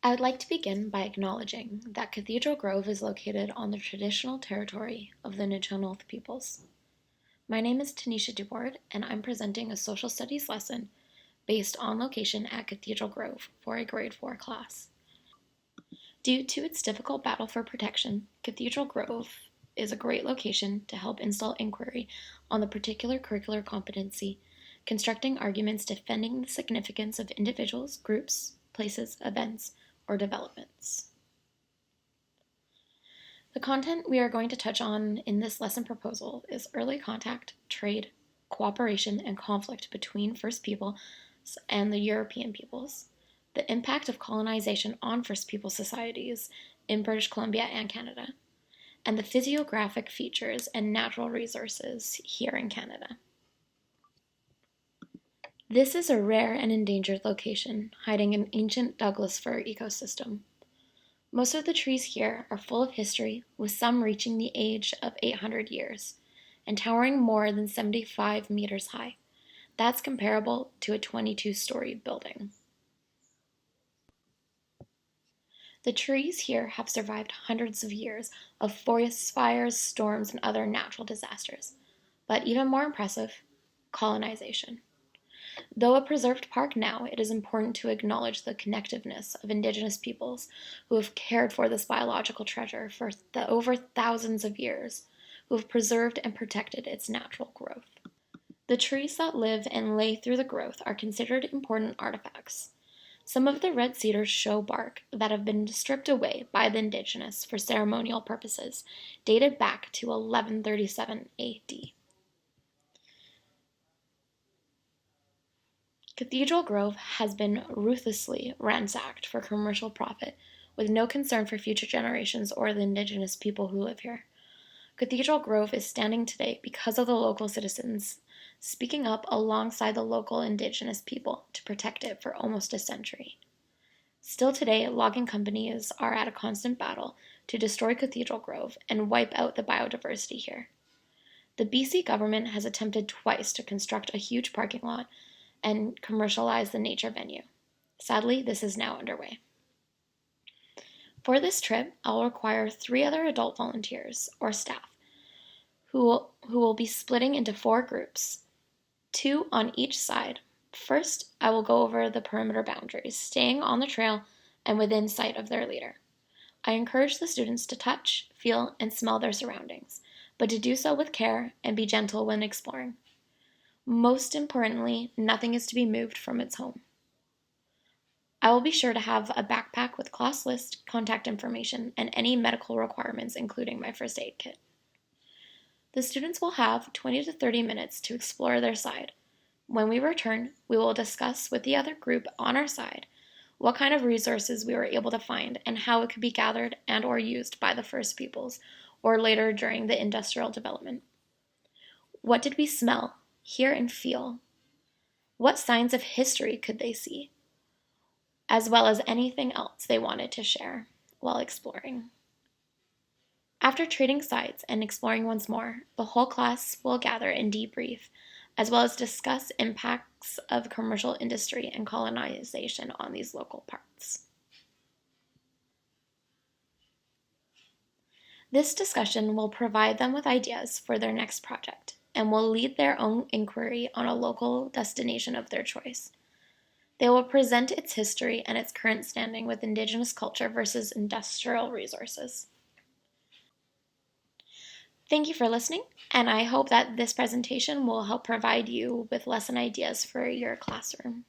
I would like to begin by acknowledging that Cathedral Grove is located on the traditional territory of the Nuu peoples. My name is Tanisha Dubord, and I'm presenting a social studies lesson based on location at Cathedral Grove for a grade 4 class. Due to its difficult battle for protection, Cathedral Grove is a great location to help instill inquiry on the particular curricular competency, constructing arguments defending the significance of individuals, groups, places, events, or developments. The content we are going to touch on in this lesson proposal is early contact, trade, cooperation, and conflict between First Peoples and the European peoples, the impact of colonization on First People societies in British Columbia and Canada, and the physiographic features and natural resources here in Canada. This is a rare and endangered location, hiding an ancient Douglas fir ecosystem. Most of the trees here are full of history, with some reaching the age of 800 years, and towering more than 75 meters high. That's comparable to a 22-story building. The trees here have survived hundreds of years of forest fires, storms, and other natural disasters. But even more impressive, colonization. Though a preserved park now, it is important to acknowledge the connectiveness of Indigenous peoples who have cared for this biological treasure for over thousands of years, who have preserved and protected its natural growth. The trees that live and lay through the growth are considered important artifacts. Some of the red cedars show bark that have been stripped away by the Indigenous for ceremonial purposes, dated back to 1137 AD. Cathedral Grove has been ruthlessly ransacked for commercial profit, with no concern for future generations or the Indigenous people who live here. Cathedral Grove is standing today because of the local citizens speaking up alongside the local Indigenous people to protect it for almost a century. Still today, logging companies are at a constant battle to destroy Cathedral Grove and wipe out the biodiversity here. The BC government has attempted twice to construct a huge parking lot and commercialize the nature venue. Sadly, this is now underway. For this trip, I'll require 3 other adult volunteers, or staff, who will be splitting into 4 groups, 2 on each side. First, I will go over the perimeter boundaries, staying on the trail and within sight of their leader. I encourage the students to touch, feel, and smell their surroundings, but to do so with care and be gentle when exploring. Most importantly, nothing is to be moved from its home. I will be sure to have a backpack with class list, contact information, and any medical requirements, including my first aid kit. The students will have 20 to 30 minutes to explore their side. When we return, we will discuss with the other group on our side what kind of resources we were able to find and how it could be gathered and or used by the First Peoples or later during the industrial development. What did we smell, hear, and feel? What signs of history could they see? As well as anything else they wanted to share while exploring. After trading sites and exploring once more, the whole class will gather and debrief, as well as discuss impacts of commercial industry and colonization on these local parts. This discussion will provide them with ideas for their next project and will lead their own inquiry on a local destination of their choice. They will present its history and its current standing with Indigenous culture versus industrial resources. Thank you for listening, and I hope that this presentation will help provide you with lesson ideas for your classroom.